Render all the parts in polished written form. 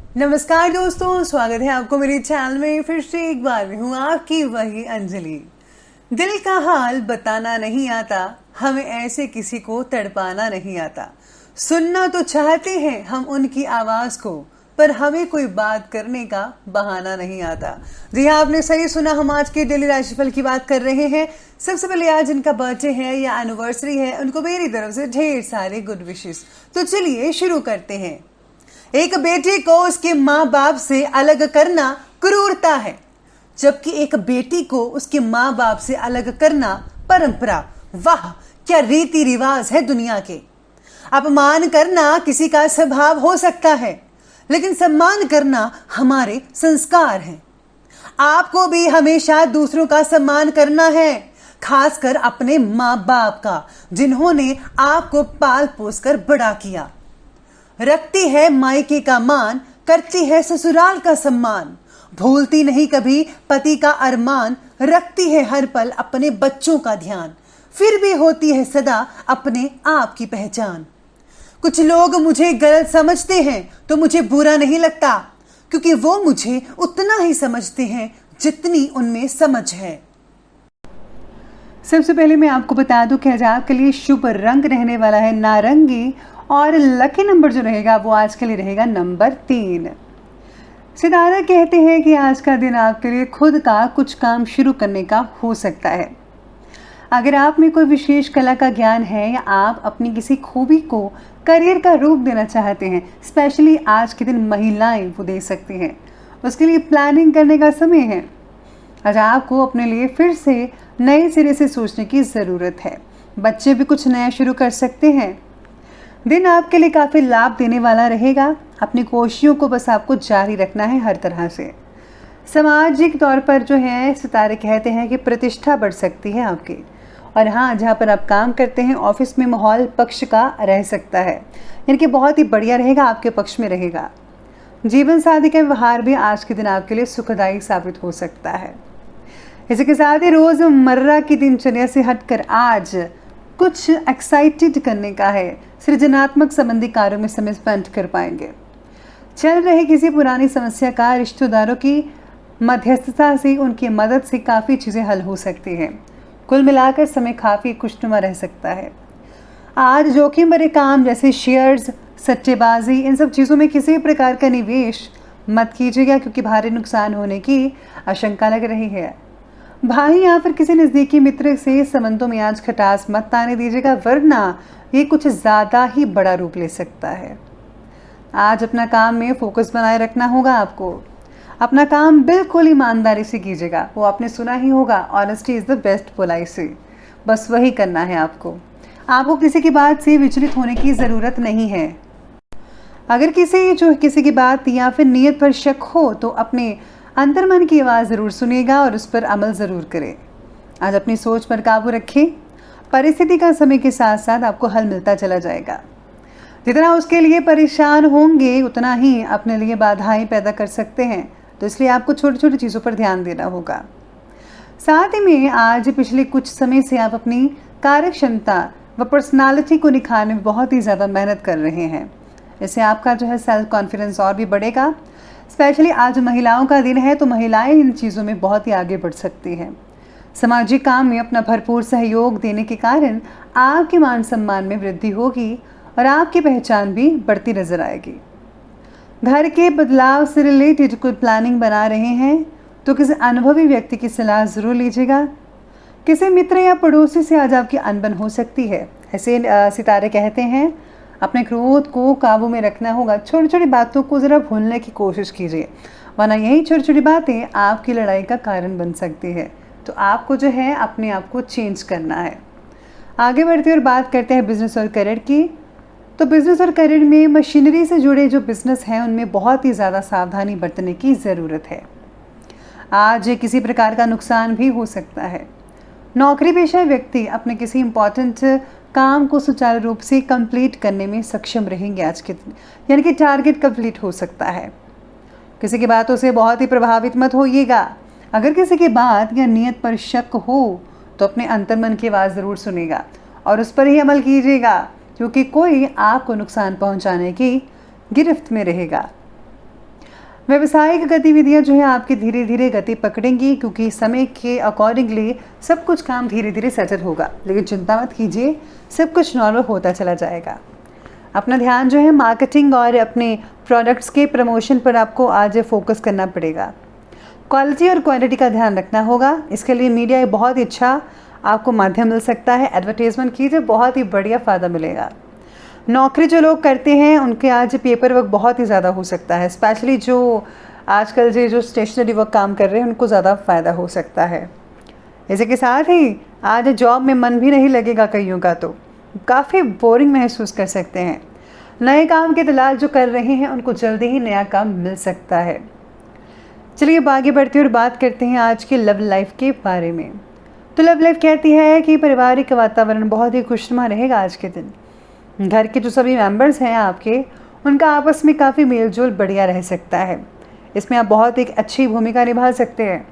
नमस्कार दोस्तों, स्वागत है आपको मेरे चैनल में। फिर से एक बार मैं हूँ आपकी वही अंजलि। दिल का हाल बताना नहीं आता, हमें ऐसे किसी को तड़पाना नहीं आता। सुनना तो चाहते हैं हम उनकी आवाज को, पर हमें कोई बात करने का बहाना नहीं आता। जी हाँ, आपने सही सुना, हम आज के डेली राशिफल की बात कर रहे हैं। सबसे पहले आज जिनका बर्थडे है या एनिवर्सरी है, उनको मेरी तरफ से ढेर सारे गुड विशेस। तो चलिए शुरू करते हैं। एक बेटे को उसके माँ बाप से अलग करना क्रूरता है, जबकि एक बेटी को उसके माँ बाप से अलग करना परंपरा। वाह, क्या रीति रिवाज है दुनिया के। अपमान करना किसी का स्वभाव हो सकता है, लेकिन सम्मान करना हमारे संस्कार हैं। आपको भी हमेशा दूसरों का सम्मान करना है, खासकर अपने माँ बाप का, जिन्होंने आपको पाल पोस कर बड़ा किया। रखती है मायके का मान, करती है ससुराल का सम्मान। भूलती नहीं कभी पति का अरमान, रखती है हर पल अपने बच्चों का ध्यान। फिर भी होती है सदा अपने आप की पहचान। कुछ लोग मुझे गलत समझते हैं तो मुझे बुरा नहीं लगता, क्योंकि वो मुझे उतना ही समझते हैं जितनी उनमें समझ है। सबसे पहले मैं आपको बता दूं कि आज आपके लिए शुभ रंग रहने वाला है नारंगी, और लकी नंबर जो रहेगा वो आज के लिए रहेगा नंबर 3। सितारा कहते हैं कि आज का दिन आपके लिए खुद का कुछ काम शुरू करने का हो सकता है। अगर आप में कोई विशेष कला का ज्ञान है या आप अपनी किसी खूबी को करियर का रूप देना चाहते हैं, स्पेशली आज के दिन महिलाएं वो दे सकती हैं। उसके लिए प्लानिंग करने का समय है। आज आपको अपने लिए फिर से नए सिरे से सोचने की ज़रूरत है। बच्चे भी कुछ नया शुरू कर सकते हैं। दिन आपके लिए काफ़ी लाभ देने वाला रहेगा। अपनी कोशिशों को बस आपको जारी रखना है हर तरह से। सामाजिक तौर पर जो है सितारे कहते हैं कि प्रतिष्ठा बढ़ सकती है आपकी। और हाँ, जहाँ पर आप काम करते हैं ऑफिस में माहौल पक्ष का रह सकता है, यानी कि बहुत ही बढ़िया रहेगा, आपके पक्ष में रहेगा। जीवन साथी का व्यवहार भी आज के दिन आपके लिए सुखदायी साबित हो सकता है। इसी के साथ ही रोज़मर्रा की दिनचर्या से हटकर आज कुछ एक्साइटेड करने का है। सृजनात्मक संबंधी कार्यों में समय स्पेंड कर पाएंगे। चल रहे किसी पुरानी समस्या का रिश्तेदारों की मध्यस्थता से, उनकी मदद से काफ़ी चीज़ें हल हो सकती हैं। कुल मिलाकर समय काफ़ी खुशनुमा रह सकता है। आज जोखिम भरे काम जैसे शेयर्स, सट्टेबाजी, इन सब चीज़ों में किसी भी प्रकार का निवेश मत कीजिएगा, क्योंकि भारी नुकसान होने की आशंका लग रही है। भाई या फिर किसी नज़दीकी मित्र से संबंधों में आज खटास मत आने दीजिएगा, वरना ये कुछ ज़्यादा ही बड़ा रूप ले सकता है। आज अपना काम में फोकस बनाए रखना होगा आपको। अपना काम बिल्कुल ईमानदारी से कीजिएगा। वो आपने सुना ही होगा, honesty is the best policy. बस वही करना है आपको। आपको किसी की बात से विचलित होने की ज़रूरत नहीं है। अगर किसी की बात या फिर नीयत पर शक हो तो अपने अंतर्मन की आवाज़ ज़रूर सुनिएगा और उस पर अमल ज़रूर करें। आज अपनी सोच पर काबू रखें। परिस्थिति का समय के साथ साथ आपको हल मिलता चला जाएगा। जितना उसके लिए परेशान होंगे उतना ही अपने लिए बाधाएं पैदा कर सकते हैं, तो इसलिए आपको छोटी छोटी चीज़ों पर ध्यान देना होगा। साथ ही में आज पिछले कुछ समय से आप अपनी कार्य क्षमता व पर्सनालिटी को निखारने में बहुत ही ज़्यादा मेहनत कर रहे हैं। इससे आपका जो है सेल्फ कॉन्फिडेंस और भी बढ़ेगा। स्पेशली आज महिलाओं का दिन है, तो महिलाएं इन चीज़ों में बहुत ही आगे बढ़ सकती हैं। सामाजिक काम में अपना भरपूर सहयोग देने के कारण आपके मान सम्मान में वृद्धि होगी और आपकी पहचान भी बढ़ती नजर आएगी। घर के बदलाव से रिलेटेड कोई प्लानिंग बना रहे हैं तो किसी अनुभवी व्यक्ति की सलाह ज़रूर लीजिएगा। किसी मित्र या पड़ोसी से आज आपकी अनबन हो सकती है। ऐसे सितारे कहते हैं अपने क्रोध को काबू में रखना होगा। छोटी छोटी बातों को ज़रा भूलने की कोशिश कीजिए, वरना यही छोटी छोटी बातें आपकी लड़ाई का कारण बन सकती है। तो आपको जो है अपने आप को चेंज करना है। आगे बढ़ते और बात करते हैं बिजनेस और करियर की। तो बिजनेस और करियर में मशीनरी से जुड़े जो बिजनेस हैं उनमें बहुत ही ज़्यादा सावधानी बरतने की ज़रूरत है। आज किसी प्रकार का नुकसान भी हो सकता है। नौकरी पेशा व्यक्ति अपने किसी इम्पॉर्टेंट काम को सुचारू रूप से कंप्लीट करने में सक्षम रहेंगे आज के दिन, यानी कि टारगेट कंप्लीट हो सकता है। किसी की बातों से बहुत ही प्रभावित मत होइएगा। अगर किसी की बात या नियत पर शक हो तो अपने अंतर्मन की आवाज़ ज़रूर सुनेगा और उस पर ही अमल कीजिएगा, क्योंकि कोई आपको नुकसान पहुंचाने की गिरफ्त में रहेगा। व्यावसायिक गतिविधियां जो है आपकी धीरे धीरे गति पकड़ेंगी, क्योंकि समय के अकॉर्डिंगली सब कुछ काम धीरे धीरे सेटल होगा। लेकिन चिंता मत कीजिए, सब कुछ नॉर्मल होता चला जाएगा। अपना ध्यान जो है मार्केटिंग और अपने प्रोडक्ट्स के प्रमोशन पर आपको आज फोकस करना पड़ेगा। क्वालिटी और क्वांटिटी का ध्यान रखना होगा। इसके लिए मीडिया बहुत ही अच्छा आपको माध्यम मिल सकता है। एडवर्टीजमेंट कीजिए, बहुत ही बढ़िया फ़ायदा मिलेगा। नौकरी जो लोग करते हैं उनके आज पेपर वर्क बहुत ही ज़्यादा हो सकता है। स्पेशली जो आजकल जो स्टेशनरी वर्क काम कर रहे हैं उनको ज़्यादा फ़ायदा हो सकता है। इसी के साथ ही आज जॉब में मन भी नहीं लगेगा कईयों का, तो काफ़ी बोरिंग महसूस कर सकते हैं। नए काम की तलाश जो कर रहे हैं उनको जल्दी ही नया काम मिल सकता है। चलिए अब आगे बढ़ते हैं और बात करते हैं आज के लव लाइफ के बारे में। तो लव लाइफ कहती है कि पारिवारिक वातावरण बहुत ही खुशनुमा रहेगा आज के दिन। घर के जो सभी मेंबर्स हैं आपके, उनका आपस में काफ़ी मेलजोल बढ़िया रह सकता है। इसमें आप बहुत एक अच्छी भूमिका निभा सकते हैं।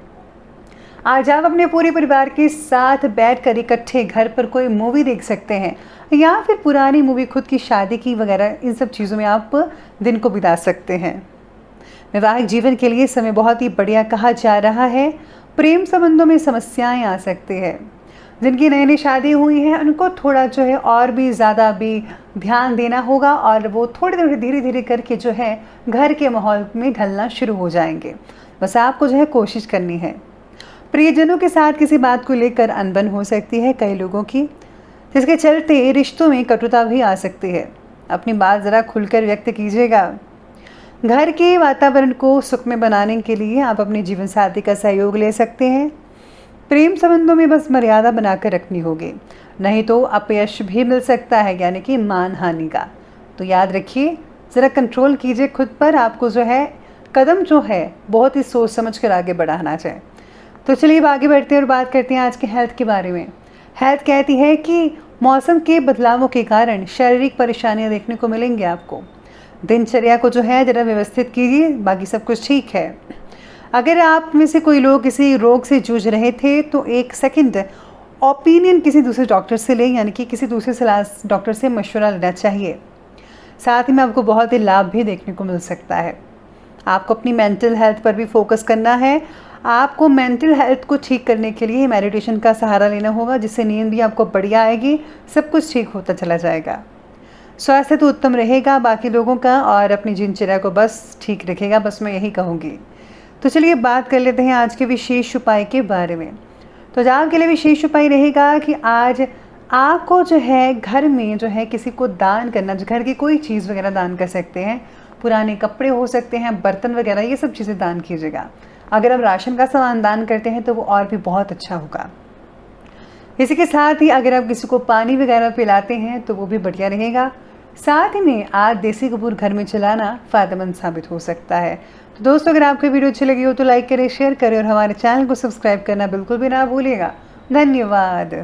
आज आप अपने पूरे परिवार के साथ बैठकर इकट्ठे घर पर कोई मूवी देख सकते हैं, या फिर पुरानी मूवी, खुद की शादी की वगैरह, इन सब चीज़ों में आप दिन को बिता सकते हैं। वैवाहिक जीवन के लिए समय बहुत ही बढ़िया कहा जा रहा है। प्रेम संबंधों में समस्याएं आ सकती है। जिनकी नई नई शादी हुई है उनको थोड़ा जो है और भी ज़्यादा भी ध्यान देना होगा, और वो थोड़ी धीरे धीरे करके जो है घर के माहौल में ढलना शुरू हो जाएंगे। बस आपको जो है कोशिश करनी है। प्रियजनों के साथ किसी बात को लेकर अनबन हो सकती है कई लोगों की, जिसके चलते रिश्तों में कटुता भी आ सकती है। अपनी बात ज़रा खुलकर व्यक्त कीजिएगा। घर के वातावरण को सुखमय बनाने के लिए आप अपने जीवन साथी का सहयोग ले सकते हैं। प्रेम संबंधों में बस मर्यादा बनाकर रखनी होगी, नहीं तो अपयश भी मिल सकता है, यानी कि मान हानि का। तो याद रखिए, ज़रा कंट्रोल कीजिए खुद पर। आपको जो है कदम जो है बहुत ही सोच समझ कर आगे बढ़ाना चाहिए। तो चलिए अब आगे बढ़ते हैं और बात करते हैं आज के हेल्थ के बारे में। हेल्थ कहती है कि मौसम के बदलावों के कारण शारीरिक परेशानियां देखने को मिलेंगी आपको। दिनचर्या को जो है ज़रा व्यवस्थित कीजिए, बाकी सब कुछ ठीक है। अगर आप में से कोई लोग किसी रोग से जूझ रहे थे तो एक सेकंड ओपिनियन किसी दूसरे डॉक्टर से लें, यानी कि किसी दूसरे सलाह डॉक्टर से मशवरा लेना चाहिए। साथ ही में आपको बहुत ही लाभ भी देखने को मिल सकता है। आपको अपनी मेंटल हेल्थ पर भी फोकस करना है। आपको मेंटल हेल्थ को ठीक करने के लिए मेडिटेशन का सहारा लेना होगा, जिससे नींद भी आपको बढ़िया आएगी, सब कुछ ठीक होता चला जाएगा। स्वास्थ्य तो उत्तम रहेगा बाकी लोगों का, और अपनी दिनचर्या को बस ठीक रखेगा, बस मैं यही कहूँगी। तो चलिए बात कर लेते हैं आज के विशेष उपाय के बारे में। तो आज आपके लिए विशेष उपाय रहेगा कि आज आपको जो है घर में जो है किसी को दान करना, जो घर की कोई चीज़ वगैरह दान कर सकते हैं। पुराने कपड़े हो सकते हैं, बर्तन वगैरह, ये सब चीज़ें दान कीजिएगा। अगर आप राशन का सामान दान करते हैं तो वो और भी बहुत अच्छा होगा। इसी के साथ ही अगर आप किसी को पानी वगैरह पिलाते हैं तो वो भी बढ़िया रहेगा। साथ ही में आज देसी कपूर घर में चलाना फ़ायदेमंद साबित हो सकता है। तो दोस्तों, अगर आपको वीडियो अच्छी लगी हो तो लाइक करें, शेयर करें और हमारे चैनल को सब्सक्राइब करना बिल्कुल भी ना भूलिएगा। धन्यवाद।